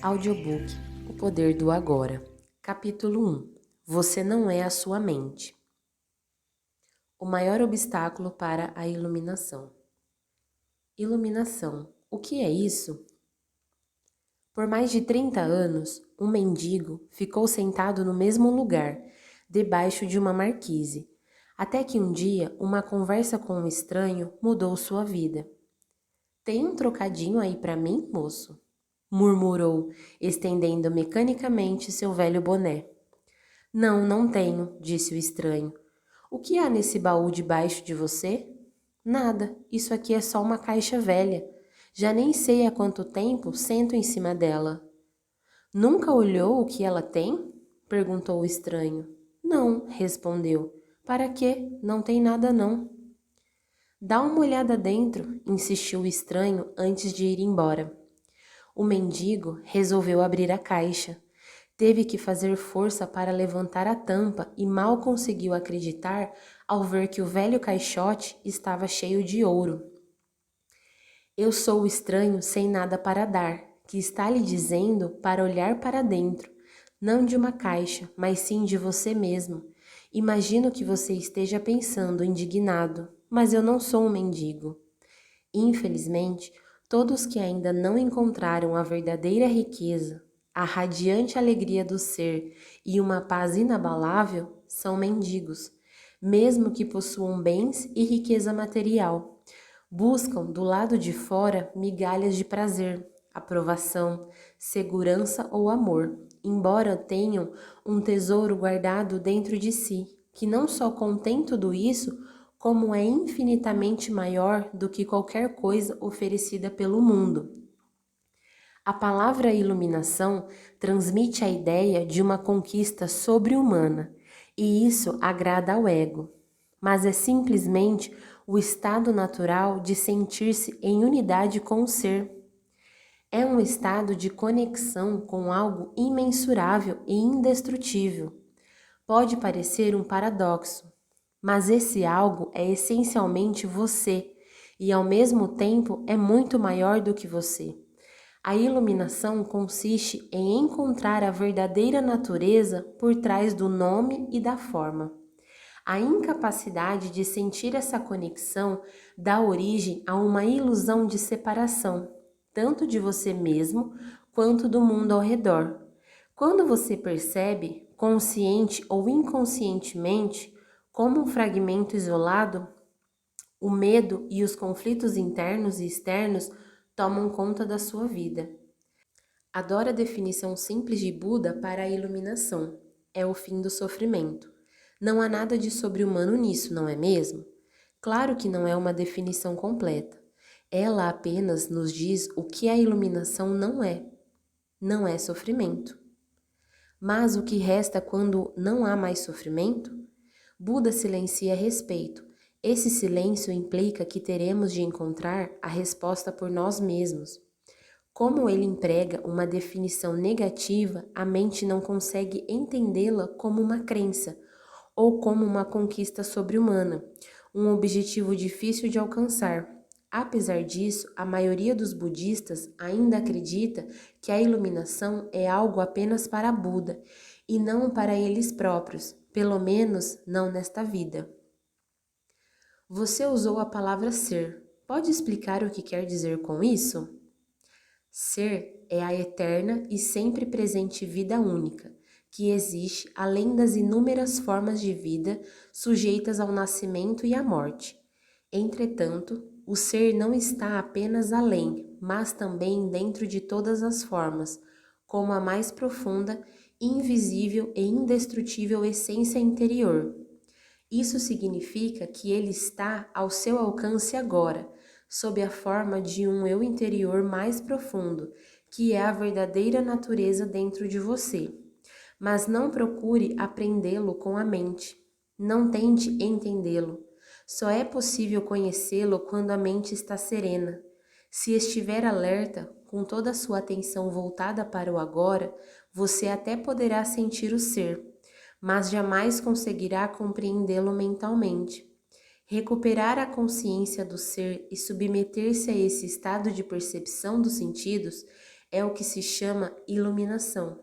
Audiobook O Poder do Agora. Capítulo 1. Você não é a sua mente. O maior obstáculo para a iluminação. Iluminação. O que é isso? Por mais de 30 anos, um mendigo ficou sentado no mesmo lugar, debaixo de uma marquise, até que um dia uma conversa com um estranho mudou sua vida. Tem um trocadinho aí para mim, moço? Murmurou, estendendo mecanicamente seu velho boné. Não, não tenho, disse o estranho. O que há nesse baú debaixo de você? Nada, isso aqui é só uma caixa velha. Já nem sei há quanto tempo sento em cima dela. Nunca olhou o que ela tem? Perguntou o estranho. Não, respondeu. Para quê? Não tem nada não. Dá uma olhada dentro, insistiu o estranho antes de ir embora. O mendigo resolveu abrir a caixa. Teve que fazer força para levantar a tampa e mal conseguiu acreditar ao ver que o velho caixote estava cheio de ouro. Eu sou o estranho sem nada para dar, que está lhe dizendo para olhar para dentro, não de uma caixa, mas sim de você mesmo. Imagino que você esteja pensando, indignado, mas eu não sou um mendigo. Infelizmente, todos que ainda não encontraram a verdadeira riqueza, a radiante alegria do ser e uma paz inabalável são mendigos, mesmo que possuam bens e riqueza material. Buscam do lado de fora migalhas de prazer, aprovação, segurança ou amor, embora tenham um tesouro guardado dentro de si, que não só contém tudo isso, como é infinitamente maior do que qualquer coisa oferecida pelo mundo. A palavra iluminação transmite a ideia de uma conquista sobre-humana, e isso agrada ao ego, mas é simplesmente o estado natural de sentir-se em unidade com o ser. É um estado de conexão com algo imensurável e indestrutível. Pode parecer um paradoxo, mas esse algo é essencialmente você e ao mesmo tempo é muito maior do que você. A iluminação consiste em encontrar a verdadeira natureza por trás do nome e da forma. A incapacidade de sentir essa conexão dá origem a uma ilusão de separação, tanto de você mesmo quanto do mundo ao redor. Quando você percebe, consciente ou inconscientemente, como um fragmento isolado, o medo e os conflitos internos e externos tomam conta da sua vida. Adoro a definição simples de Buda para a iluminação. É o fim do sofrimento. Não há nada de sobre-humano nisso, não é mesmo? Claro que não é uma definição completa. Ela apenas nos diz o que a iluminação não é. Não é sofrimento. Mas o que resta quando não há mais sofrimento? Buda silencia a respeito. Esse silêncio implica que teremos de encontrar a resposta por nós mesmos. Como ele emprega uma definição negativa, a mente não consegue entendê-la como uma crença ou como uma conquista sobre-humana, um objetivo difícil de alcançar. Apesar disso, a maioria dos budistas ainda acredita que a iluminação é algo apenas para Buda e não para eles próprios, pelo menos não nesta vida. Você usou a palavra ser. Pode explicar o que quer dizer com isso? Ser é a eterna e sempre presente vida única, que existe além das inúmeras formas de vida sujeitas ao nascimento e à morte. Entretanto, o ser não está apenas além, mas também dentro de todas as formas, como a mais profunda, invisível e indestrutível essência interior. Isso significa que ele está ao seu alcance agora, sob a forma de um eu interior mais profundo, que é a verdadeira natureza dentro de você. Mas não procure aprendê-lo com a mente. Não tente entendê-lo. Só é possível conhecê-lo quando a mente está serena. Se estiver alerta, com toda a sua atenção voltada para o agora, você até poderá sentir o ser, mas jamais conseguirá compreendê-lo mentalmente. Recuperar a consciência do ser e submeter-se a esse estado de percepção dos sentidos é o que se chama iluminação.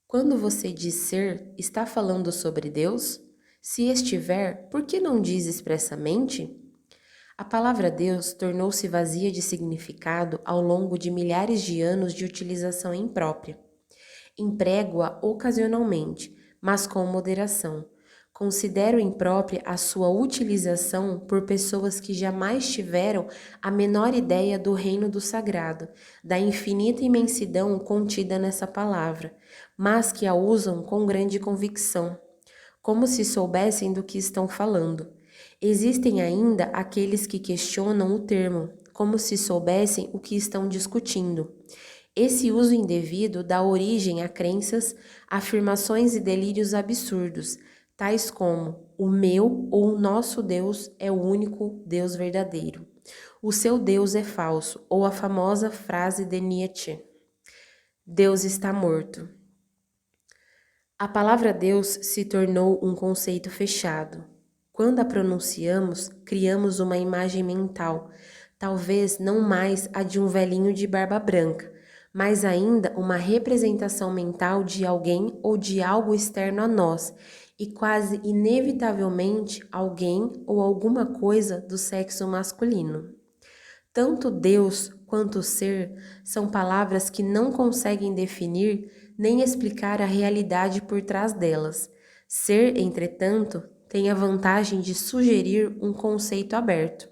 Quando você diz ser, está falando sobre Deus? Se estiver, por que não diz expressamente? A palavra Deus tornou-se vazia de significado ao longo de milhares de anos de utilização imprópria. Emprego-a ocasionalmente, mas com moderação. Considero imprópria a sua utilização por pessoas que jamais tiveram a menor ideia do reino do sagrado, da infinita imensidão contida nessa palavra, mas que a usam com grande convicção, como se soubessem do que estão falando. Existem ainda aqueles que questionam o termo, como se soubessem o que estão discutindo. Esse uso indevido dá origem a crenças, afirmações e delírios absurdos, tais como o meu ou o nosso Deus é o único Deus verdadeiro. O seu Deus é falso, ou a famosa frase de Nietzsche: Deus está morto. A palavra Deus se tornou um conceito fechado. Quando a pronunciamos, criamos uma imagem mental, talvez não mais a de um velhinho de barba branca, mas ainda uma representação mental de alguém ou de algo externo a nós, e quase inevitavelmente alguém ou alguma coisa do sexo masculino. Tanto Deus quanto ser são palavras que não conseguem definir nem explicar a realidade por trás delas. Ser, entretanto, tem a vantagem de sugerir um conceito aberto.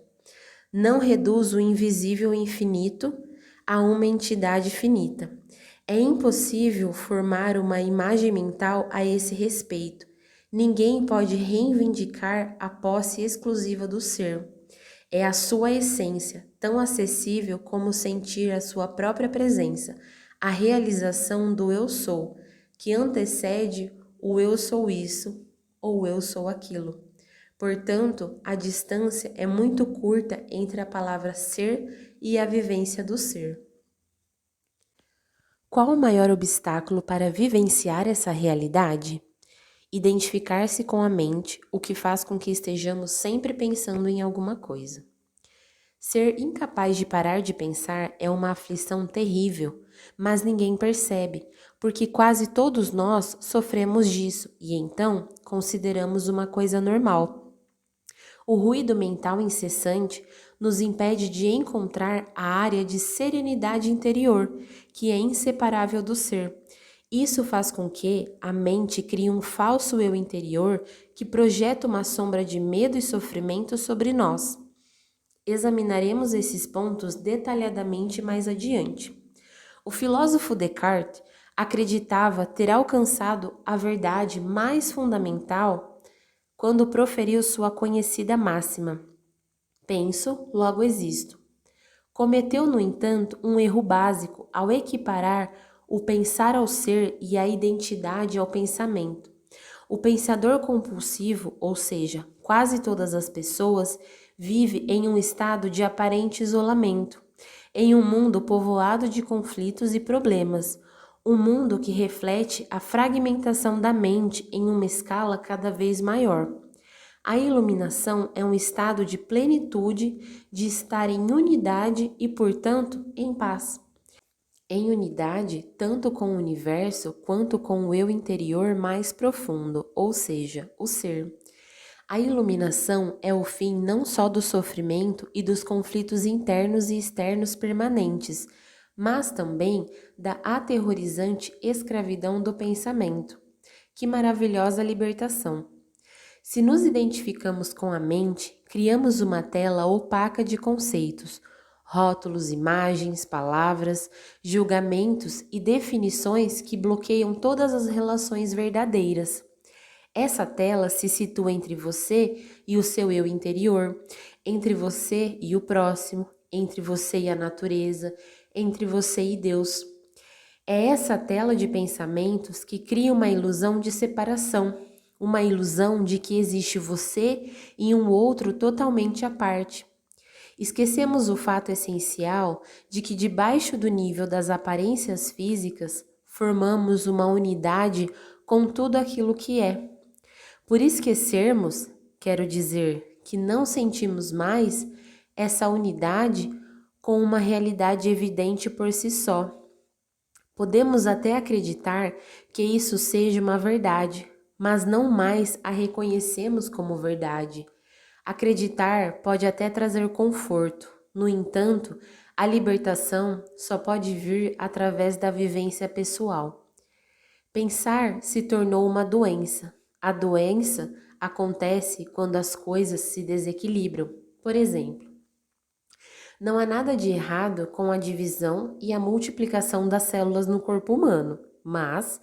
Não reduz o invisível infinito a uma entidade finita. É impossível formar uma imagem mental a esse respeito. Ninguém pode reivindicar a posse exclusiva do ser. É a sua essência, tão acessível como sentir a sua própria presença, a realização do eu sou, que antecede o eu sou isso ou eu sou aquilo. Portanto, a distância é muito curta entre a palavra ser e a vivência do ser. Qual o maior obstáculo para vivenciar essa realidade? Identificar-se com a mente, o que faz com que estejamos sempre pensando em alguma coisa. Ser incapaz de parar de pensar é uma aflição terrível, mas ninguém percebe, porque quase todos nós sofremos disso e então consideramos uma coisa normal. O ruído mental incessante nos impede de encontrar a área de serenidade interior, que é inseparável do ser. Isso faz com que a mente crie um falso eu interior que projeta uma sombra de medo e sofrimento sobre nós. Examinaremos esses pontos detalhadamente mais adiante. O filósofo Descartes acreditava ter alcançado a verdade mais fundamental quando proferiu sua conhecida máxima: penso, logo existo. Cometeu, no entanto, um erro básico ao equiparar o pensar ao ser e a identidade ao pensamento. O pensador compulsivo, ou seja, quase todas as pessoas, vive em um estado de aparente isolamento, em um mundo povoado de conflitos e problemas, um mundo que reflete a fragmentação da mente em uma escala cada vez maior. A iluminação é um estado de plenitude, de estar em unidade e, portanto, em paz. Em unidade, tanto com o universo quanto com o eu interior mais profundo, ou seja, o ser. A iluminação é o fim não só do sofrimento e dos conflitos internos e externos permanentes, mas também da aterrorizante escravidão do pensamento. Que maravilhosa libertação! Se nos identificamos com a mente, criamos uma tela opaca de conceitos, rótulos, imagens, palavras, julgamentos e definições que bloqueiam todas as relações verdadeiras. Essa tela se situa entre você e o seu eu interior, entre você e o próximo, entre você e a natureza, entre você e Deus. É essa tela de pensamentos que cria uma ilusão de separação, uma ilusão de que existe você e um outro totalmente à parte. Esquecemos o fato essencial de que debaixo do nível das aparências físicas, formamos uma unidade com tudo aquilo que é. Por esquecermos, quero dizer, que não sentimos mais essa unidade, com uma realidade evidente por si só. Podemos até acreditar que isso seja uma verdade, mas não mais a reconhecemos como verdade. Acreditar pode até trazer conforto. No entanto, a libertação só pode vir através da vivência pessoal. Pensar se tornou uma doença. A doença acontece quando as coisas se desequilibram. Por exemplo, não há nada de errado com a divisão e a multiplicação das células no corpo humano, mas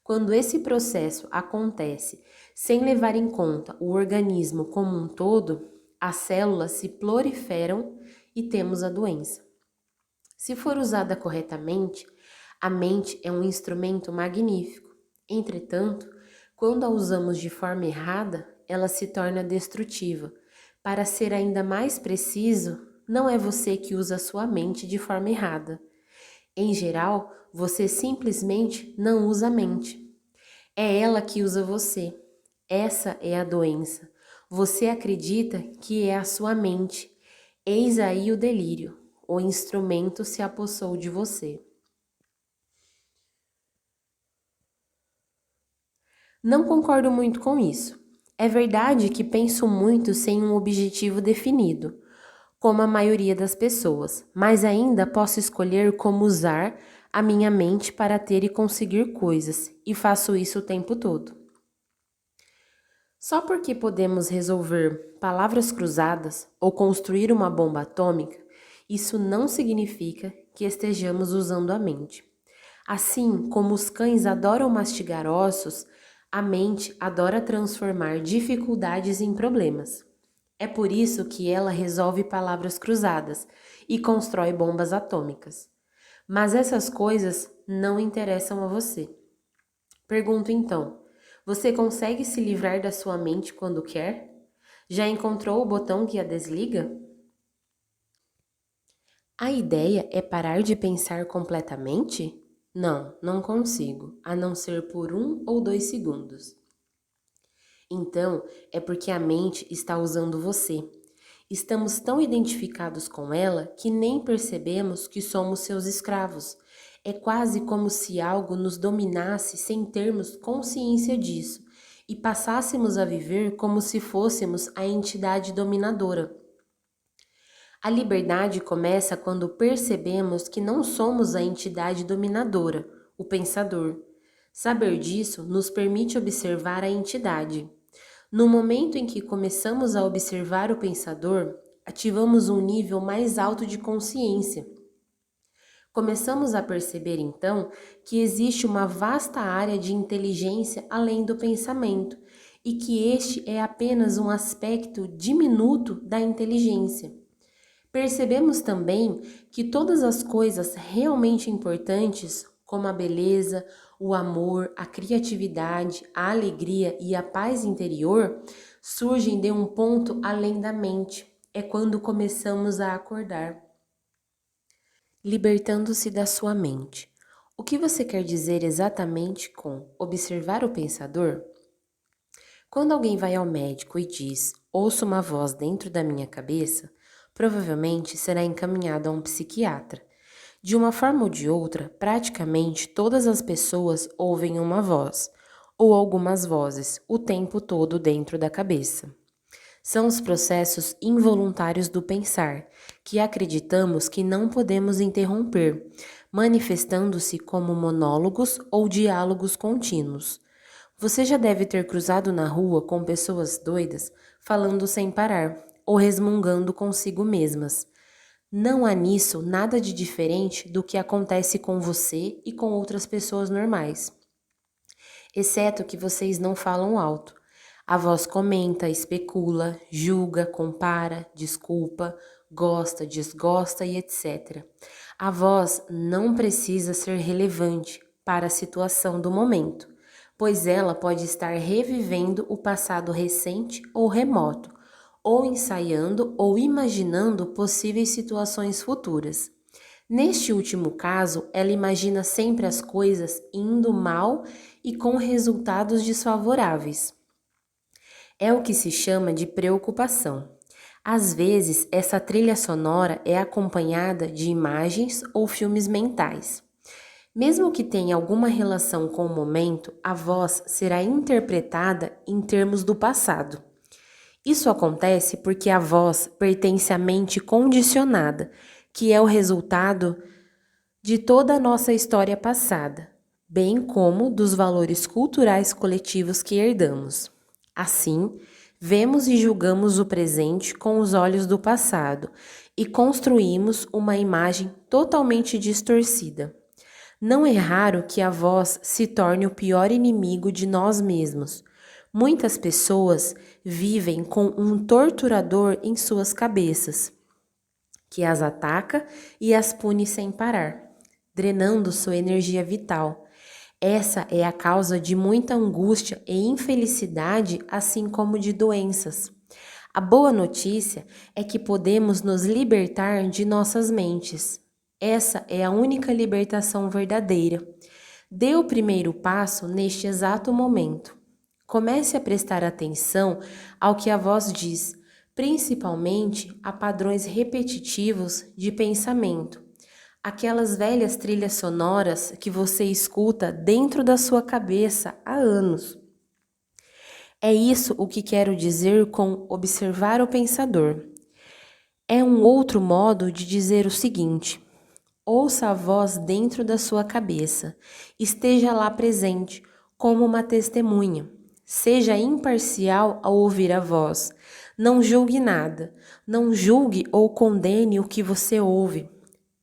quando esse processo acontece sem levar em conta o organismo como um todo, as células se proliferam e temos a doença. Se for usada corretamente, a mente é um instrumento magnífico. Entretanto, quando a usamos de forma errada, ela se torna destrutiva. Para ser ainda mais preciso, não é você que usa sua mente de forma errada. Em geral, você simplesmente não usa a mente. É ela que usa você. Essa é a doença. Você acredita que é a sua mente. Eis aí o delírio. O instrumento se apossou de você. Não concordo muito com isso. É verdade que penso muito sem um objetivo definido, como a maioria das pessoas, mas ainda posso escolher como usar a minha mente para ter e conseguir coisas, e faço isso o tempo todo. Só porque podemos resolver palavras cruzadas ou construir uma bomba atômica, isso não significa que estejamos usando a mente. Assim como os cães adoram mastigar ossos, a mente adora transformar dificuldades em problemas. É por isso que ela resolve palavras cruzadas e constrói bombas atômicas. Mas essas coisas não interessam a você. Pergunto então: você consegue se livrar da sua mente quando quer? Já encontrou o botão que a desliga? A ideia é parar de pensar completamente? Não, não consigo, a não ser por 1 ou 2 segundos. Então, é porque a mente está usando você. Estamos tão identificados com ela que nem percebemos que somos seus escravos. É quase como se algo nos dominasse sem termos consciência disso e passássemos a viver como se fôssemos a entidade dominadora. A liberdade começa quando percebemos que não somos a entidade dominadora, o pensador. Saber disso nos permite observar a entidade. No momento em que começamos a observar o pensador, ativamos um nível mais alto de consciência. Começamos a perceber então que existe uma vasta área de inteligência além do pensamento e que este é apenas um aspecto diminuto da inteligência. Percebemos também que todas as coisas realmente importantes, como a beleza, o amor, a criatividade, a alegria e a paz interior, surgem de um ponto além da mente. É quando começamos a acordar. Libertando-se da sua mente. O que você quer dizer exatamente com observar o pensador? Quando alguém vai ao médico e diz: "Ouço uma voz dentro da minha cabeça", provavelmente será encaminhado a um psiquiatra. De uma forma ou de outra, praticamente todas as pessoas ouvem uma voz, ou algumas vozes, o tempo todo dentro da cabeça. São os processos involuntários do pensar, que acreditamos que não podemos interromper, manifestando-se como monólogos ou diálogos contínuos. Você já deve ter cruzado na rua com pessoas doidas, falando sem parar, ou resmungando consigo mesmas. Não há nisso nada de diferente do que acontece com você e com outras pessoas normais, exceto que vocês não falam alto. A voz comenta, especula, julga, compara, desculpa, gosta, desgosta e etc. A voz não precisa ser relevante para a situação do momento, pois ela pode estar revivendo o passado recente ou remoto, ou ensaiando ou imaginando possíveis situações futuras. Neste último caso, ela imagina sempre as coisas indo mal e com resultados desfavoráveis. É o que se chama de preocupação. Às vezes, essa trilha sonora é acompanhada de imagens ou filmes mentais. Mesmo que tenha alguma relação com o momento, a voz será interpretada em termos do passado. Isso acontece porque a voz pertence à mente condicionada, que é o resultado de toda a nossa história passada, bem como dos valores culturais coletivos que herdamos. Assim, vemos e julgamos o presente com os olhos do passado e construímos uma imagem totalmente distorcida. Não é raro que a voz se torne o pior inimigo de nós mesmos. Muitas pessoas vivem com um torturador em suas cabeças, que as ataca e as pune sem parar, drenando sua energia vital. Essa é a causa de muita angústia e infelicidade, assim como de doenças. A boa notícia é que podemos nos libertar de nossas mentes. Essa é a única libertação verdadeira. Dê o primeiro passo neste exato momento. Comece a prestar atenção ao que a voz diz, principalmente a padrões repetitivos de pensamento. Aquelas velhas trilhas sonoras que você escuta dentro da sua cabeça há anos. É isso o que quero dizer com observar o pensador. É um outro modo de dizer o seguinte: ouça a voz dentro da sua cabeça, esteja lá presente, como uma testemunha. Seja imparcial ao ouvir a voz. Não julgue nada, não julgue ou condene o que você ouve,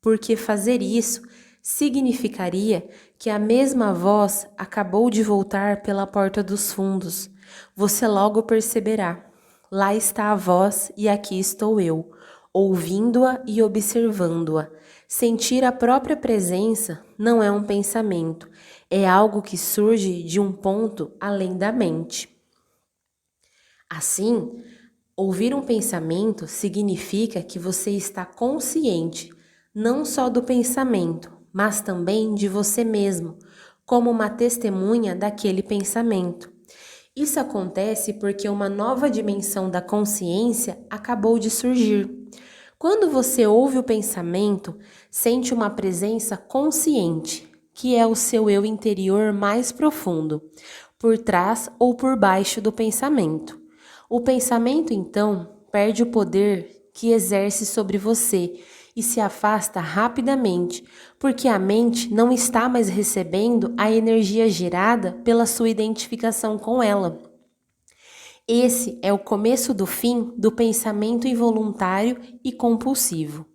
porque fazer isso significaria que a mesma voz acabou de voltar pela porta dos fundos. Você logo perceberá. Lá está a voz e aqui estou eu, ouvindo-a e observando-a. Sentir a própria presença não é um pensamento, é algo que surge de um ponto além da mente. Assim, ouvir um pensamento significa que você está consciente não só do pensamento, mas também de você mesmo, como uma testemunha daquele pensamento. Isso acontece porque uma nova dimensão da consciência acabou de surgir. Quando você ouve o pensamento, sente uma presença consciente, que é o seu eu interior mais profundo, por trás ou por baixo do pensamento. O pensamento, então, perde o poder que exerce sobre você e se afasta rapidamente, porque a mente não está mais recebendo a energia gerada pela sua identificação com ela. Esse é o começo do fim do pensamento involuntário e compulsivo.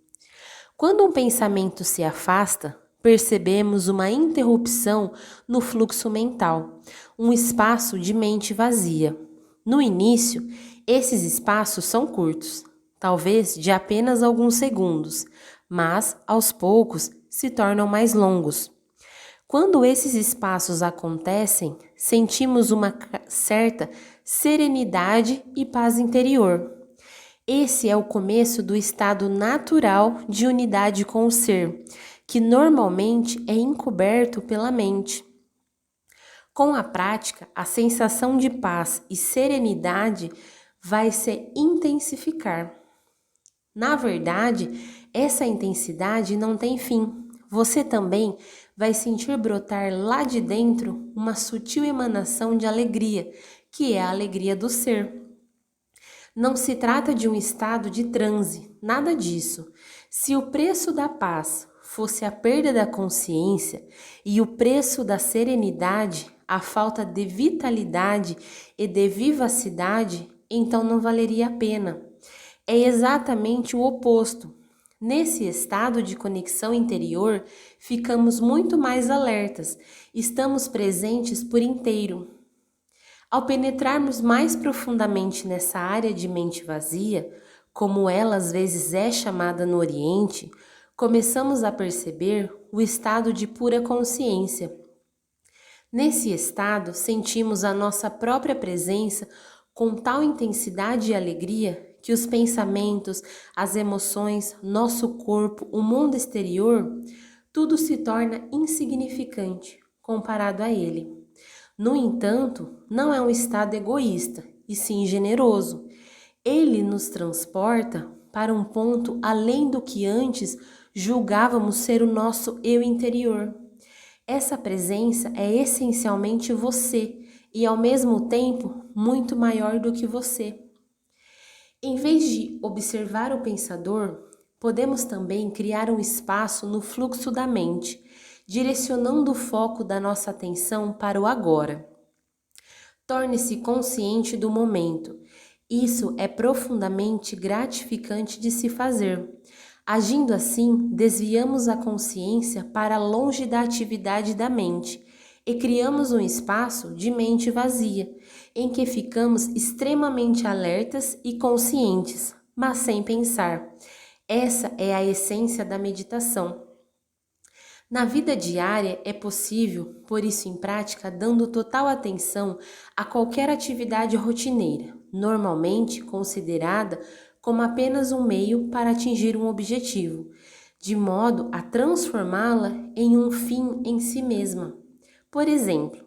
Quando um pensamento se afasta, percebemos uma interrupção no fluxo mental, um espaço de mente vazia. No início, esses espaços são curtos, talvez de apenas alguns segundos, mas aos poucos se tornam mais longos. Quando esses espaços acontecem, sentimos uma certa serenidade e paz interior. Esse é o começo do estado natural de unidade com o ser, que normalmente é encoberto pela mente. Com a prática, a sensação de paz e serenidade vai se intensificar. Na verdade, essa intensidade não tem fim. Você também vai sentir brotar lá de dentro uma sutil emanação de alegria, que é a alegria do ser. Não se trata de um estado de transe, nada disso. Se o preço da paz fosse a perda da consciência e o preço da serenidade a falta de vitalidade e de vivacidade, então não valeria a pena. É exatamente o oposto. Nesse estado de conexão interior, ficamos muito mais alertas, estamos presentes por inteiro. Ao penetrarmos mais profundamente nessa área de mente vazia, como ela às vezes é chamada no Oriente, começamos a perceber o estado de pura consciência. Nesse estado, sentimos a nossa própria presença com tal intensidade e alegria que os pensamentos, as emoções, nosso corpo, o mundo exterior, tudo se torna insignificante comparado a ele. No entanto, não é um estado egoísta, e sim generoso. Ele nos transporta para um ponto além do que antes julgávamos ser o nosso eu interior. Essa presença é essencialmente você e, ao mesmo tempo, muito maior do que você. Em vez de observar o pensador, podemos também criar um espaço no fluxo da mente, direcionando o foco da nossa atenção para o agora. Torne-se consciente do momento. Isso é profundamente gratificante de se fazer. Agindo assim, desviamos a consciência para longe da atividade da mente e criamos um espaço de mente vazia, em que ficamos extremamente alertas e conscientes, mas sem pensar. Essa é a essência da meditação. Na vida diária é possível pôr isso em prática dando total atenção a qualquer atividade rotineira, normalmente considerada como apenas um meio para atingir um objetivo, de modo a transformá-la em um fim em si mesma. Por exemplo,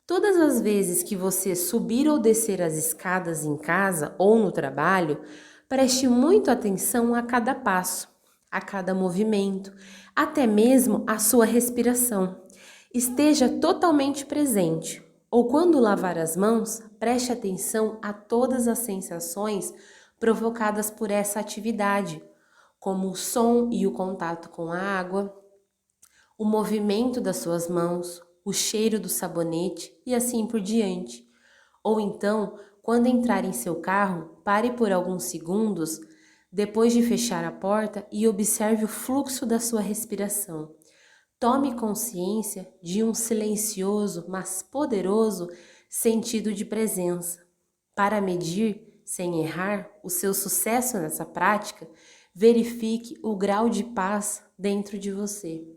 todas as vezes que você subir ou descer as escadas em casa ou no trabalho, preste muito atenção a cada passo, a cada movimento, até mesmo a sua respiração. Esteja totalmente presente. Ou quando lavar as mãos, preste atenção a todas as sensações provocadas por essa atividade, como o som e o contato com a água, o movimento das suas mãos, o cheiro do sabonete e assim por diante. Ou então, quando entrar em seu carro, pare por alguns segundos depois de fechar a porta e observe o fluxo da sua respiração. Tome consciência de um silencioso, mas poderoso sentido de presença. Para medir, sem errar, o seu sucesso nessa prática, verifique o grau de paz dentro de você.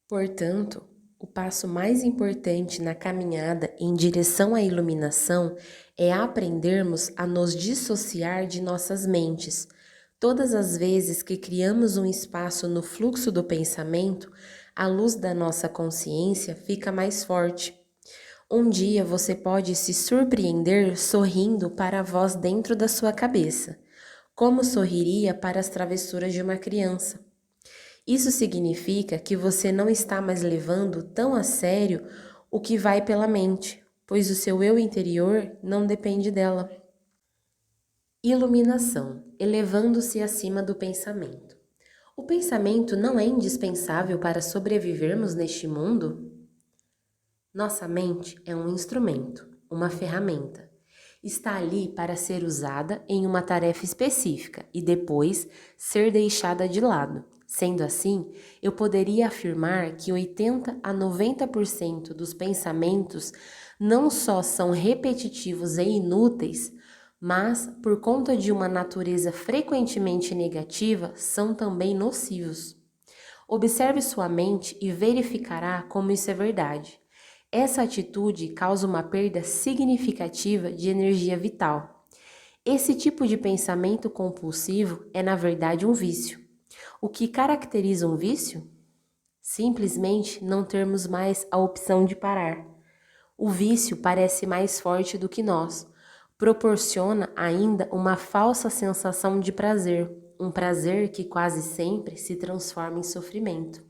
Portanto, o passo mais importante na caminhada em direção à iluminação é aprendermos a nos dissociar de nossas mentes. Todas as vezes que criamos um espaço no fluxo do pensamento, a luz da nossa consciência fica mais forte. Um dia você pode se surpreender sorrindo para a voz dentro da sua cabeça, como sorriria para as travessuras de uma criança. Isso significa que você não está mais levando tão a sério o que vai pela mente, pois o seu eu interior não depende dela. Iluminação, elevando-se acima do pensamento. O pensamento não é indispensável para sobrevivermos neste mundo? Nossa mente é um instrumento, uma ferramenta. Está ali para ser usada em uma tarefa específica e depois ser deixada de lado. Sendo assim, eu poderia afirmar que 80 a 90% dos pensamentos não só são repetitivos e inúteis, mas, por conta de uma natureza frequentemente negativa, são também nocivos. Observe sua mente e verificará como isso é verdade. Essa atitude causa uma perda significativa de energia vital. Esse tipo de pensamento compulsivo é, na verdade, um vício. O que caracteriza um vício? Simplesmente não termos mais a opção de parar. O vício parece mais forte do que nós. Proporciona ainda uma falsa sensação de prazer, um prazer que quase sempre se transforma em sofrimento.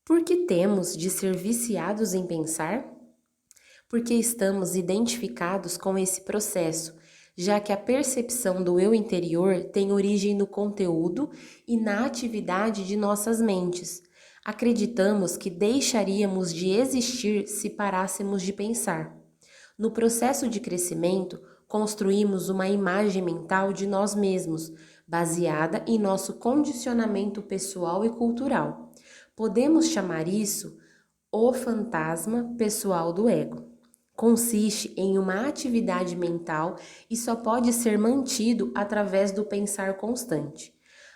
Por que temos de ser viciados em pensar? Porque estamos identificados com esse processo, já que a percepção do eu interior tem origem no conteúdo e na atividade de nossas mentes. Acreditamos que deixaríamos de existir se parássemos de pensar. No processo de crescimento, construímos uma imagem mental de nós mesmos, baseada em nosso condicionamento pessoal e cultural. Podemos chamar isso o fantasma pessoal do ego. Consiste em uma atividade mental e só pode ser mantido através do pensar constante.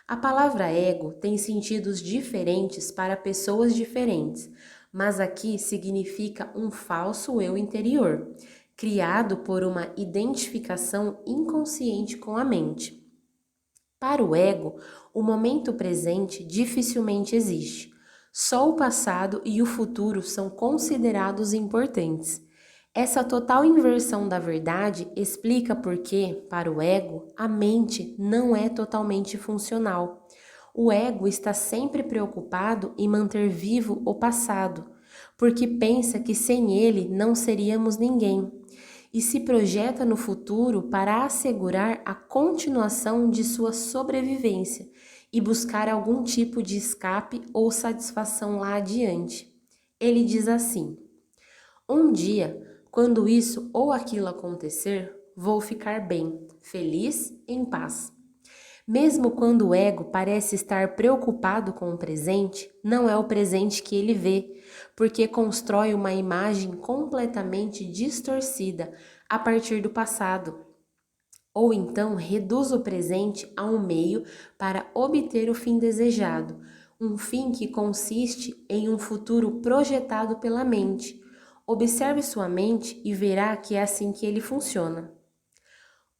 A palavra ego tem sentidos diferentes para pessoas diferentes, mas aqui significa um falso eu interior, criado por uma identificação inconsciente com a mente. Para o ego, o momento presente dificilmente existe. Só o passado e o futuro são considerados importantes. Essa total inversão da verdade explica por que, para o ego, a mente não é totalmente funcional. O ego está sempre preocupado em manter vivo o passado, porque pensa que sem ele não seríamos ninguém, e se projeta no futuro para assegurar a continuação de sua sobrevivência e buscar algum tipo de escape ou satisfação lá adiante. Ele diz assim: um dia, quando isso ou aquilo acontecer, vou ficar bem, feliz, em paz. Mesmo quando o ego parece estar preocupado com o presente, não é o presente que ele vê, porque constrói uma imagem completamente distorcida a partir do passado. Ou então reduz o presente a um meio para obter o fim desejado, um fim que consiste em um futuro projetado pela mente. Observe sua mente e verá que é assim que ele funciona.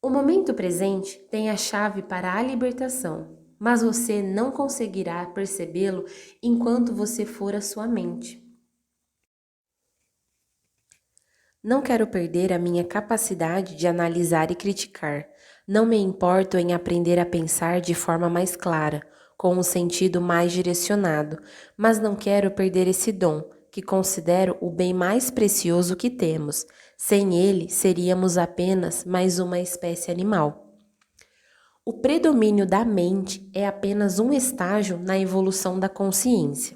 O momento presente tem a chave para a libertação, mas você não conseguirá percebê-lo enquanto você for a sua mente. Não quero perder a minha capacidade de analisar e criticar. Não me importo em aprender a pensar de forma mais clara, com um sentido mais direcionado, mas não quero perder esse dom, que considero o bem mais precioso que temos. Sem ele, seríamos apenas mais uma espécie animal. O predomínio da mente é apenas um estágio na evolução da consciência.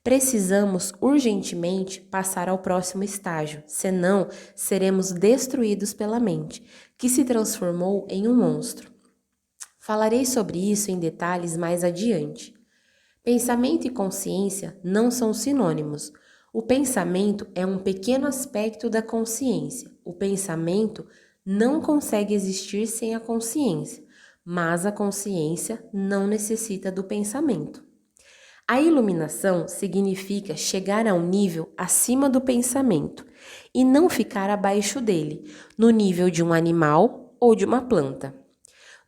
Precisamos urgentemente passar ao próximo estágio, senão seremos destruídos pela mente, que se transformou em um monstro. Falarei sobre isso em detalhes mais adiante. Pensamento e consciência não são sinônimos. O pensamento é um pequeno aspecto da consciência. O pensamento não consegue existir sem a consciência, mas a consciência não necessita do pensamento. A iluminação significa chegar a um nível acima do pensamento e não ficar abaixo dele, no nível de um animal ou de uma planta.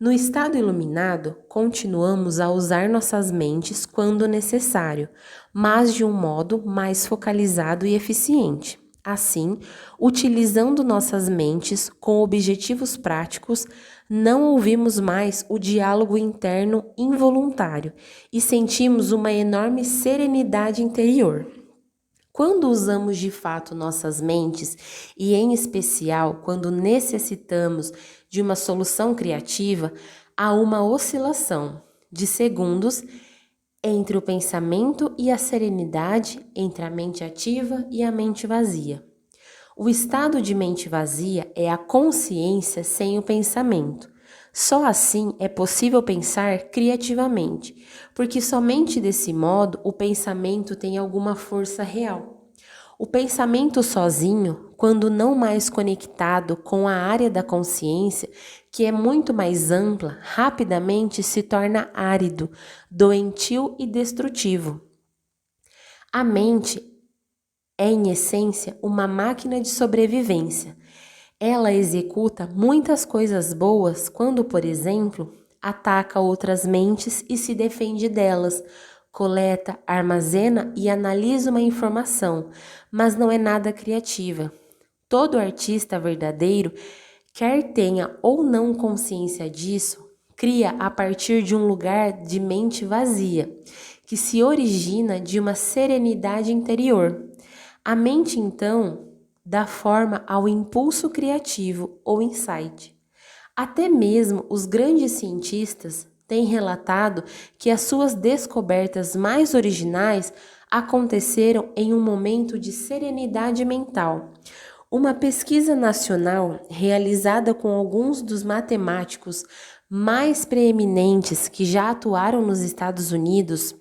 No estado iluminado, continuamos a usar nossas mentes quando necessário, mas de um modo mais focalizado e eficiente. Assim, utilizando nossas mentes com objetivos práticos, não ouvimos mais o diálogo interno involuntário e sentimos uma enorme serenidade interior. Quando usamos de fato nossas mentes, e em especial quando necessitamos de uma solução criativa, há uma oscilação de segundos entre o pensamento e a serenidade, entre a mente ativa e a mente vazia. O estado de mente vazia é a consciência sem o pensamento. Só assim é possível pensar criativamente, porque somente desse modo o pensamento tem alguma força real. O pensamento sozinho, quando não mais conectado com a área da consciência, que é muito mais ampla, rapidamente se torna árido, doentio e destrutivo. A mente é, em essência, uma máquina de sobrevivência. Ela executa muitas coisas boas quando, por exemplo, ataca outras mentes e se defende delas, coleta, armazena e analisa uma informação, mas não é nada criativa. Todo artista verdadeiro, quer tenha ou não consciência disso, cria a partir de um lugar de mente vazia, que se origina de uma serenidade interior. A mente, então, dá forma ao impulso criativo ou insight. Até mesmo os grandes cientistas têm relatado que as suas descobertas mais originais aconteceram em um momento de serenidade mental. Uma pesquisa nacional realizada com alguns dos matemáticos mais preeminentes que já atuaram nos Estados Unidos,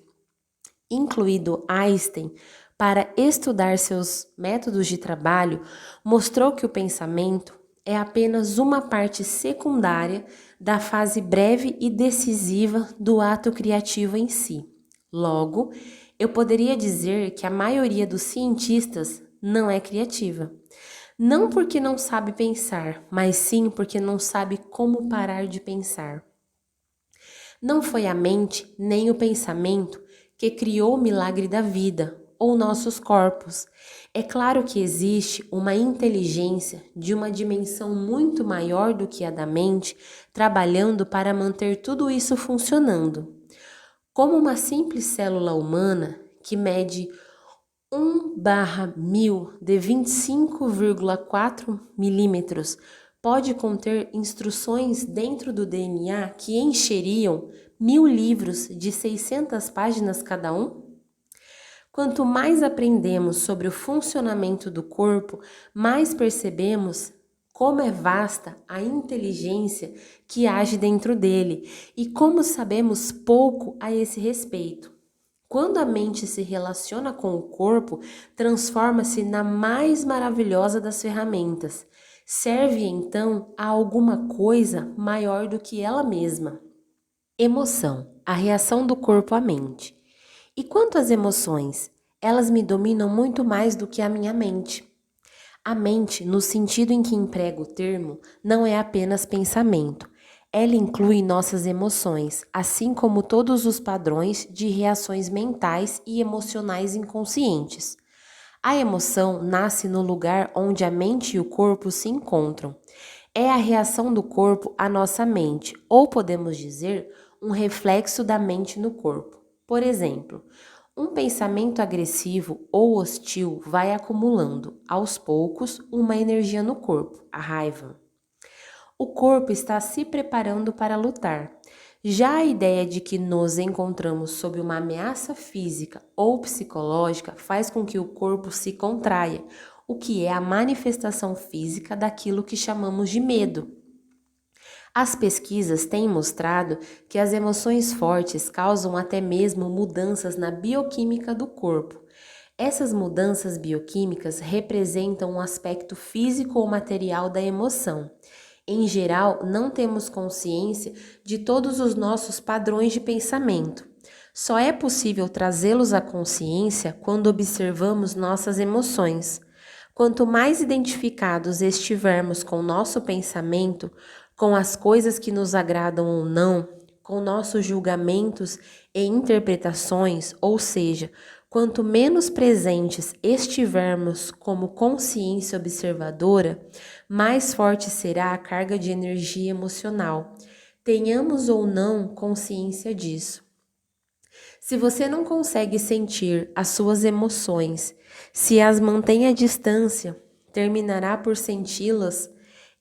incluído Einstein, para estudar seus métodos de trabalho, mostrou que o pensamento é apenas uma parte secundária da fase breve e decisiva do ato criativo em si. Logo, eu poderia dizer que a maioria dos cientistas não é criativa. Não porque não sabe pensar, mas sim porque não sabe como parar de pensar. Não foi a mente nem o pensamento que criou o milagre da vida ou nossos corpos. É claro que existe uma inteligência de uma dimensão muito maior do que a da mente, trabalhando para manter tudo isso funcionando. Como uma simples célula humana que mede 1/1000 de 25,4 milímetros pode conter instruções dentro do DNA que encheriam 1000 livros de 600 páginas cada um? Quanto mais aprendemos sobre o funcionamento do corpo, mais percebemos como é vasta a inteligência que age dentro dele e como sabemos pouco a esse respeito. Quando a mente se relaciona com o corpo, transforma-se na mais maravilhosa das ferramentas. Serve então a alguma coisa maior do que ela mesma. Emoção, a reação do corpo à mente. E quanto às emoções? Elas me dominam muito mais do que a minha mente. A mente, no sentido em que emprego o termo, não é apenas pensamento. Ela inclui nossas emoções, assim como todos os padrões de reações mentais e emocionais inconscientes. A emoção nasce no lugar onde a mente e o corpo se encontram. É a reação do corpo à nossa mente, ou podemos dizer, um reflexo da mente no corpo. Por exemplo, um pensamento agressivo ou hostil vai acumulando, aos poucos, uma energia no corpo, a raiva. O corpo está se preparando para lutar. Já a ideia de que nos encontramos sob uma ameaça física ou psicológica faz com que o corpo se contraia, o que é a manifestação física daquilo que chamamos de medo. As pesquisas têm mostrado que as emoções fortes causam até mesmo mudanças na bioquímica do corpo. Essas mudanças bioquímicas representam um aspecto físico ou material da emoção. Em geral, não temos consciência de todos os nossos padrões de pensamento. Só é possível trazê-los à consciência quando observamos nossas emoções. Quanto mais identificados estivermos com nosso pensamento, com as coisas que nos agradam ou não, com nossos julgamentos e interpretações, ou seja, quanto menos presentes estivermos como consciência observadora, mais forte será a carga de energia emocional. Tenhamos ou não consciência disso. Se você não consegue sentir as suas emoções, se as mantém à distância, terminará por senti-las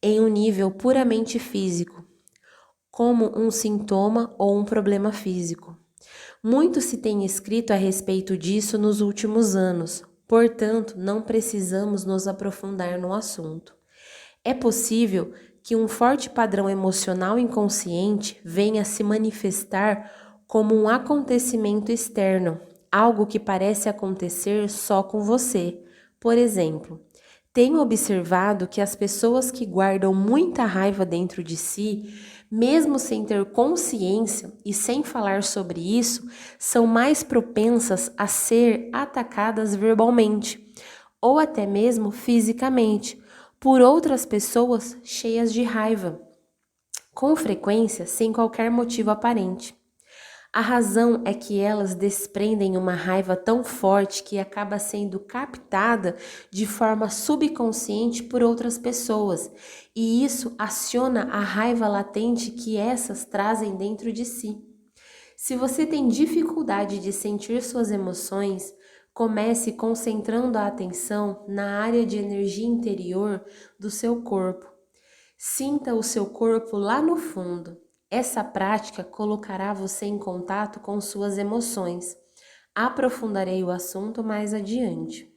em um nível puramente físico, como um sintoma ou um problema físico. Muito se tem escrito a respeito disso nos últimos anos, portanto, não precisamos nos aprofundar no assunto. É possível que um forte padrão emocional inconsciente venha a se manifestar como um acontecimento externo, algo que parece acontecer só com você. Por exemplo, tenho observado que as pessoas que guardam muita raiva dentro de si, mesmo sem ter consciência e sem falar sobre isso, são mais propensas a ser atacadas verbalmente ou até mesmo fisicamente por outras pessoas cheias de raiva, com frequência sem qualquer motivo aparente. A razão é que elas desprendem uma raiva tão forte que acaba sendo captada de forma subconsciente por outras pessoas, e isso aciona a raiva latente que essas trazem dentro de si. Se você tem dificuldade de sentir suas emoções, comece concentrando a atenção na área de energia interior do seu corpo. Sinta o seu corpo lá no fundo. Essa prática colocará você em contato com suas emoções. Aprofundarei o assunto mais adiante.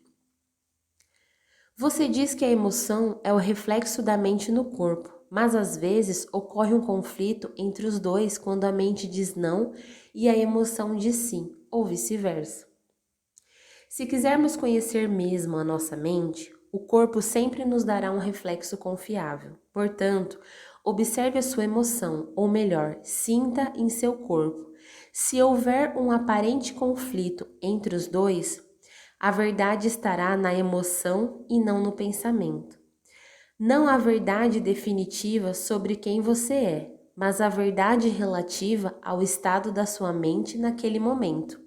Você diz que a emoção é o reflexo da mente no corpo, mas às vezes ocorre um conflito entre os dois quando a mente diz não e a emoção diz sim, ou vice-versa. Se quisermos conhecer mesmo a nossa mente, o corpo sempre nos dará um reflexo confiável. Portanto, observe a sua emoção, ou melhor, sinta em seu corpo. Se houver um aparente conflito entre os dois, a verdade estará na emoção e não no pensamento. Não há verdade definitiva sobre quem você é, mas a verdade relativa ao estado da sua mente naquele momento.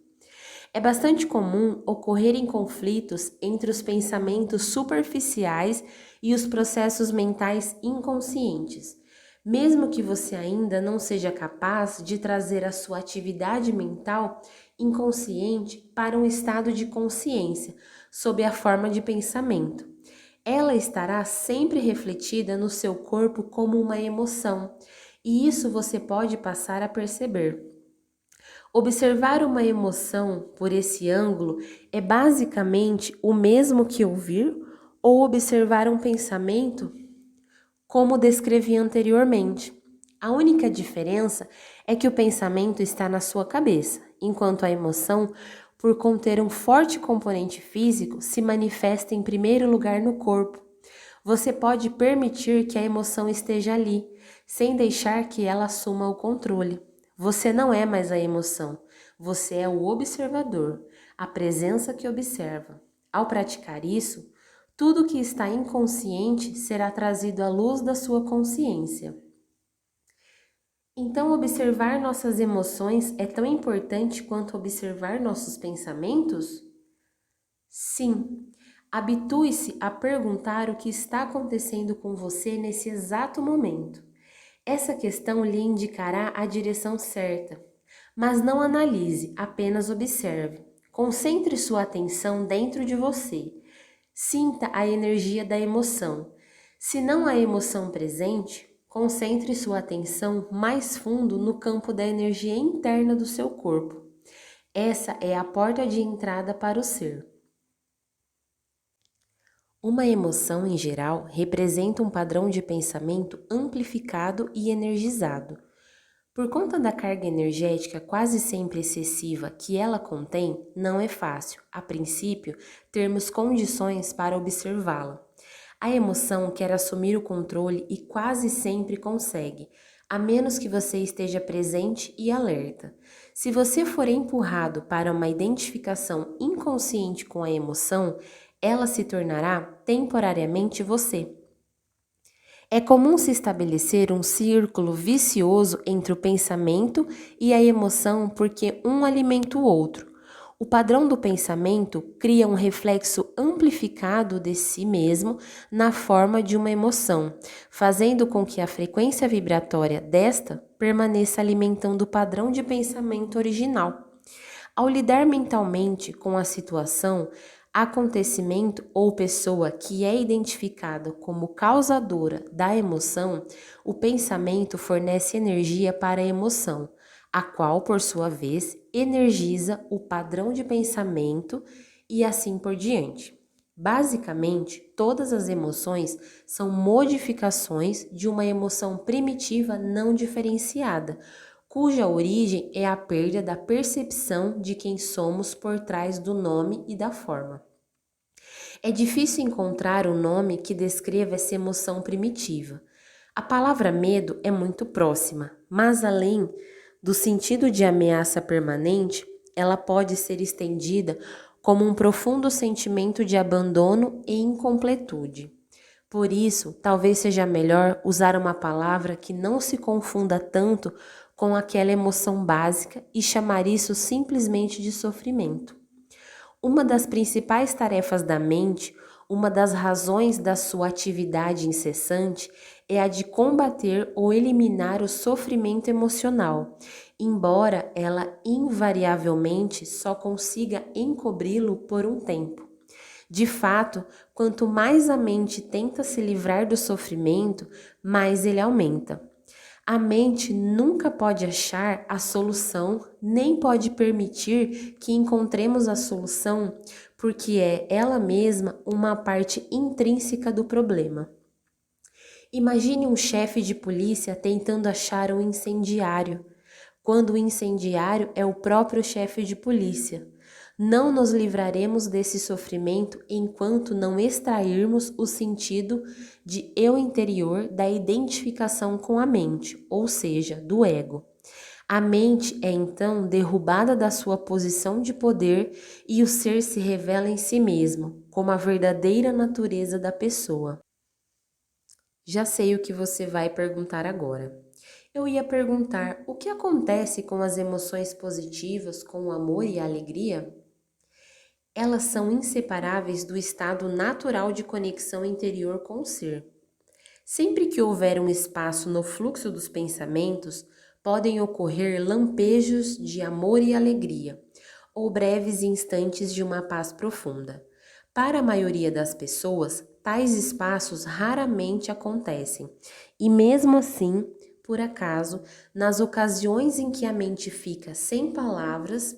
É bastante comum ocorrerem conflitos entre os pensamentos superficiais e os processos mentais inconscientes. Mesmo que você ainda não seja capaz de trazer a sua atividade mental inconsciente para um estado de consciência, sob a forma de pensamento. Ela estará sempre refletida no seu corpo como uma emoção, e isso você pode passar a perceber. Observar uma emoção por esse ângulo é basicamente o mesmo que ouvir ou observar um pensamento, como descrevi anteriormente. A única diferença é que o pensamento está na sua cabeça, enquanto a emoção, por conter um forte componente físico, se manifesta em primeiro lugar no corpo. Você pode permitir que a emoção esteja ali, sem deixar que ela assuma o controle. Você não é mais a emoção, você é o observador, a presença que observa. Ao praticar isso, tudo que está inconsciente será trazido à luz da sua consciência. Então, observar nossas emoções é tão importante quanto observar nossos pensamentos? Sim. Habitue-se a perguntar o que está acontecendo com você nesse exato momento. Essa questão lhe indicará a direção certa. Mas não analise, apenas observe. Concentre sua atenção dentro de você. Sinta a energia da emoção. Se não há emoção presente, concentre sua atenção mais fundo no campo da energia interna do seu corpo. Essa é a porta de entrada para o ser. Uma emoção, em geral, representa um padrão de pensamento amplificado e energizado. Por conta da carga energética quase sempre excessiva que ela contém, não é fácil, a princípio, termos condições para observá-la. A emoção quer assumir o controle e quase sempre consegue, a menos que você esteja presente e alerta. Se você for empurrado para uma identificação inconsciente com a emoção, ela se tornará temporariamente você. É comum se estabelecer um círculo vicioso entre o pensamento e a emoção porque um alimenta o outro. O padrão do pensamento cria um reflexo amplificado de si mesmo na forma de uma emoção, fazendo com que a frequência vibratória desta permaneça alimentando o padrão de pensamento original. Ao lidar mentalmente com a situação, acontecimento ou pessoa que é identificada como causadora da emoção, o pensamento fornece energia para a emoção, a qual, por sua vez, energiza o padrão de pensamento e assim por diante. Basicamente, todas as emoções são modificações de uma emoção primitiva não diferenciada, cuja origem é a perda da percepção de quem somos por trás do nome e da forma. É difícil encontrar um nome que descreva essa emoção primitiva. A palavra medo é muito próxima, mas além do sentido de ameaça permanente, ela pode ser estendida como um profundo sentimento de abandono e incompletude. Por isso, talvez seja melhor usar uma palavra que não se confunda tanto com aquela emoção básica e chamar isso simplesmente de sofrimento. Uma das principais tarefas da mente, uma das razões da sua atividade incessante, é a de combater ou eliminar o sofrimento emocional, embora ela invariavelmente só consiga encobri-lo por um tempo. De fato, quanto mais a mente tenta se livrar do sofrimento, mais ele aumenta. A mente nunca pode achar a solução, nem pode permitir que encontremos a solução, porque é ela mesma uma parte intrínseca do problema. Imagine um chefe de polícia tentando achar um incendiário, quando o incendiário é o próprio chefe de polícia. Não nos livraremos desse sofrimento enquanto não extrairmos o sentido de eu interior da identificação com a mente, ou seja, do ego. A mente é então derrubada da sua posição de poder e o ser se revela em si mesmo, como a verdadeira natureza da pessoa. Já sei o que você vai perguntar agora. Eu ia perguntar o que acontece com as emoções positivas, com o amor e a alegria? Elas são inseparáveis do estado natural de conexão interior com o ser. Sempre que houver um espaço no fluxo dos pensamentos, podem ocorrer lampejos de amor e alegria, ou breves instantes de uma paz profunda. Para a maioria das pessoas, tais espaços raramente acontecem, e mesmo assim, por acaso, nas ocasiões em que a mente fica sem palavras,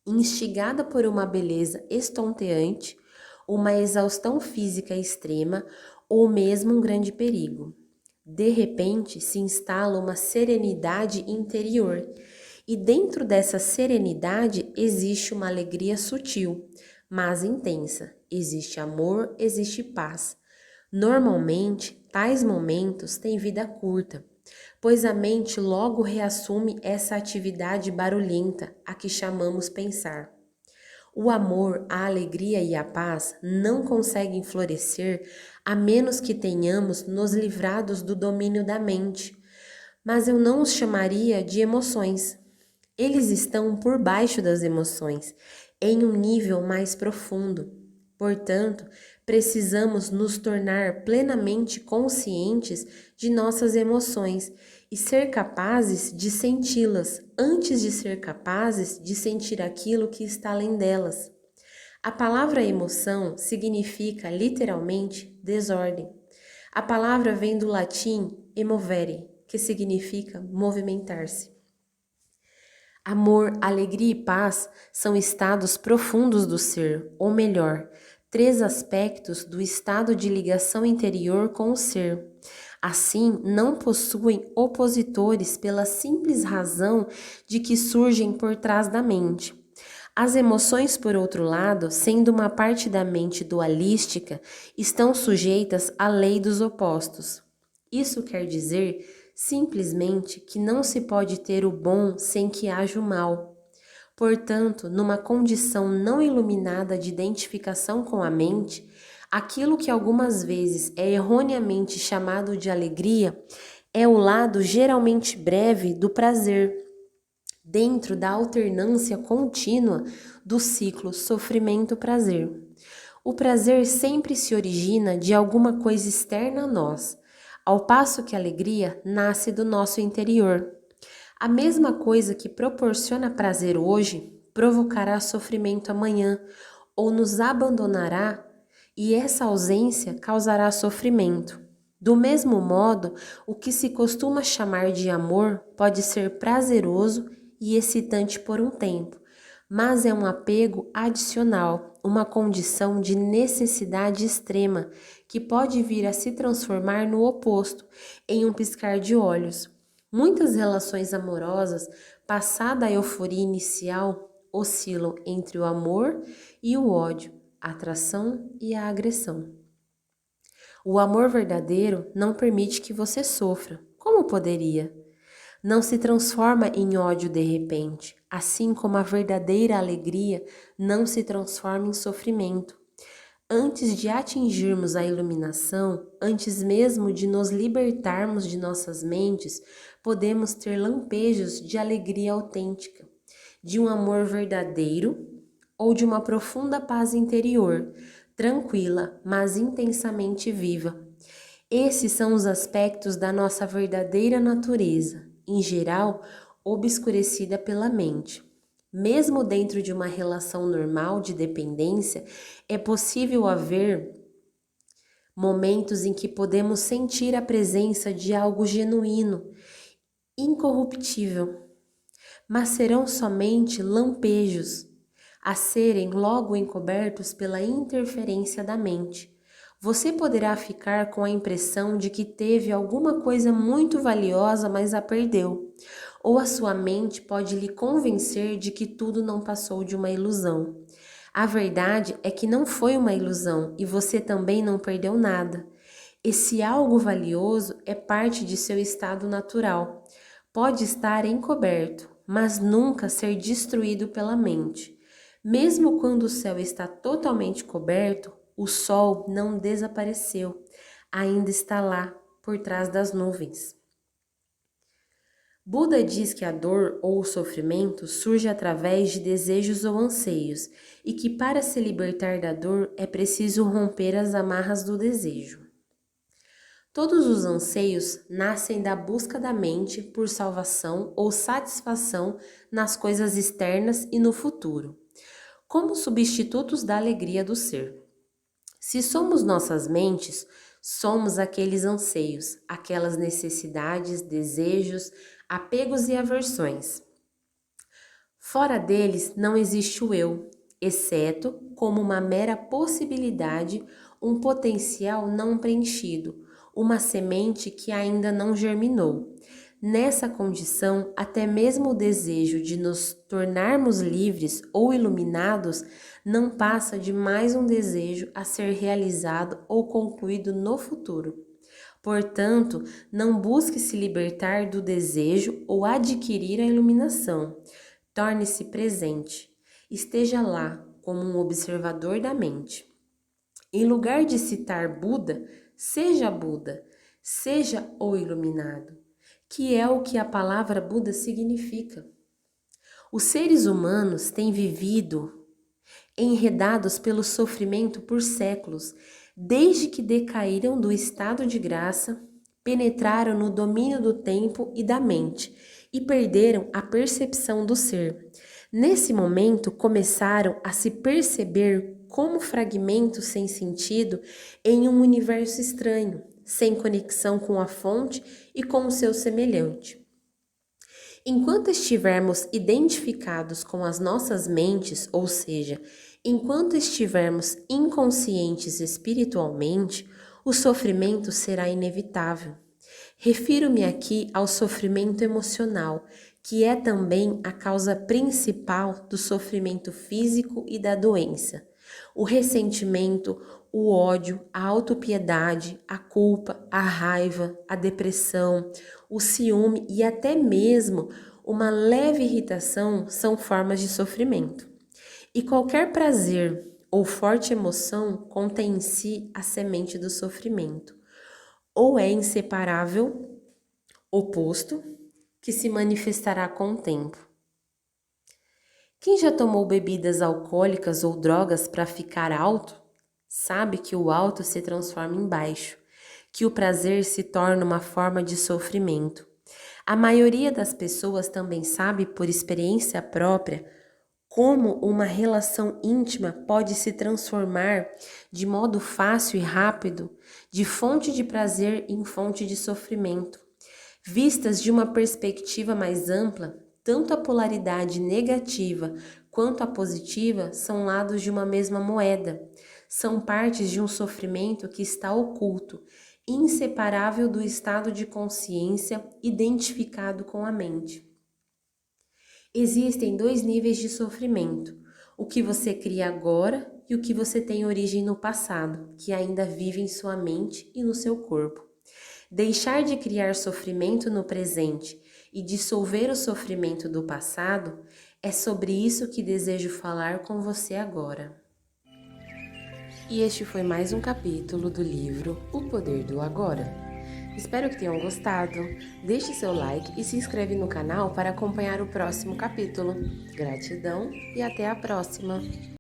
instigada por uma beleza estonteante, uma exaustão física extrema ou mesmo um grande perigo. De repente se instala uma serenidade interior, e dentro dessa serenidade existe uma alegria sutil, mas intensa. Existe amor, existe paz. Normalmente, tais momentos têm vida curta, pois a mente logo reassume essa atividade barulhenta a que chamamos pensar. O amor, a alegria e a paz não conseguem florescer a menos que tenhamos nos livrados do domínio da mente, mas eu não os chamaria de emoções. Eles estão por baixo das emoções, em um nível mais profundo. Portanto, precisamos nos tornar plenamente conscientes de nossas emoções e ser capazes de senti-las antes de ser capazes de sentir aquilo que está além delas. A palavra emoção significa literalmente desordem. A palavra vem do latim emovere, que significa movimentar-se. Amor, alegria e paz são estados profundos do ser, ou melhor, três aspectos do estado de ligação interior com o ser. Assim, não possuem opositores pela simples razão de que surgem por trás da mente. As emoções, por outro lado, sendo uma parte da mente dualística, estão sujeitas à lei dos opostos. Isso quer dizer simplesmente que não se pode ter o bom sem que haja o mal. Portanto, numa condição não iluminada de identificação com a mente, aquilo que algumas vezes é erroneamente chamado de alegria é o lado geralmente breve do prazer, dentro da alternância contínua do ciclo sofrimento-prazer. O prazer sempre se origina de alguma coisa externa a nós, ao passo que a alegria nasce do nosso interior. A mesma coisa que proporciona prazer hoje provocará sofrimento amanhã ou nos abandonará, e essa ausência causará sofrimento. Do mesmo modo, o que se costuma chamar de amor pode ser prazeroso e excitante por um tempo, mas é um apego adicional, uma condição de necessidade extrema que pode vir a se transformar no oposto, em um piscar de olhos. Muitas relações amorosas, passada a euforia inicial, oscilam entre o amor e o ódio, a atração e a agressão. O amor verdadeiro não permite que você sofra. Como poderia? Não se transforma em ódio de repente, assim como a verdadeira alegria não se transforma em sofrimento. Antes de atingirmos a iluminação, antes mesmo de nos libertarmos de nossas mentes, podemos ter lampejos de alegria autêntica, de um amor verdadeiro ou de uma profunda paz interior, tranquila, mas intensamente viva. Esses são os aspectos da nossa verdadeira natureza, em geral, obscurecida pela mente. Mesmo dentro de uma relação normal de dependência, é possível haver momentos em que podemos sentir a presença de algo genuíno, incorruptível, mas serão somente lampejos, a serem logo encobertos pela interferência da mente. Você poderá ficar com a impressão de que teve alguma coisa muito valiosa, mas a perdeu. Ou a sua mente pode lhe convencer de que tudo não passou de uma ilusão. A verdade é que não foi uma ilusão e você também não perdeu nada. Esse algo valioso é parte de seu estado natural. Pode estar encoberto, mas nunca ser destruído pela mente. Mesmo quando o céu está totalmente coberto, o sol não desapareceu, ainda está lá, por trás das nuvens. Buda diz que a dor ou o sofrimento surge através de desejos ou anseios e que para se libertar da dor é preciso romper as amarras do desejo. Todos os anseios nascem da busca da mente por salvação ou satisfação nas coisas externas e no futuro, como substitutos da alegria do ser. Se somos nossas mentes, somos aqueles anseios, aquelas necessidades, desejos, apegos e aversões. Fora deles não existe o eu, exceto como uma mera possibilidade, um potencial não preenchido, uma semente que ainda não germinou. Nessa condição, até mesmo o desejo de nos tornarmos livres ou iluminados não passa de mais um desejo a ser realizado ou concluído no futuro. Portanto, não busque se libertar do desejo ou adquirir a iluminação. Torne-se presente. Esteja lá como um observador da mente. Em lugar de citar Buda, seja o iluminado, que é o que a palavra Buda significa. Os seres humanos têm vivido enredados pelo sofrimento por séculos, desde que decaíram do estado de graça, penetraram no domínio do tempo e da mente e perderam a percepção do ser. Nesse momento, começaram a se perceber como fragmentos sem sentido em um universo estranho, sem conexão com a fonte e com o seu semelhante. Enquanto estivermos identificados com as nossas mentes, ou seja, enquanto estivermos inconscientes espiritualmente, o sofrimento será inevitável. Refiro-me aqui ao sofrimento emocional, que é também a causa principal do sofrimento físico e da doença. O ressentimento, o ódio, a autopiedade, a culpa, a raiva, a depressão, o ciúme e até mesmo uma leve irritação são formas de sofrimento. E qualquer prazer ou forte emoção contém em si a semente do sofrimento, ou é inseparável, oposto, que se manifestará com o tempo. Quem já tomou bebidas alcoólicas ou drogas para ficar alto, sabe que o alto se transforma em baixo, que o prazer se torna uma forma de sofrimento. A maioria das pessoas também sabe por experiência própria como uma relação íntima pode se transformar de modo fácil e rápido de fonte de prazer em fonte de sofrimento. Vistas de uma perspectiva mais ampla, tanto a polaridade negativa quanto a positiva são lados de uma mesma moeda. São partes de um sofrimento que está oculto, inseparável do estado de consciência identificado com a mente. Existem dois níveis de sofrimento: o que você cria agora e o que você tem origem no passado, que ainda vive em sua mente e no seu corpo. Deixar de criar sofrimento no presente e dissolver o sofrimento do passado é sobre isso que desejo falar com você agora. E este foi mais um capítulo do livro O Poder do Agora. Espero que tenham gostado. Deixe seu like e se inscreve no canal para acompanhar o próximo capítulo. Gratidão e até a próxima!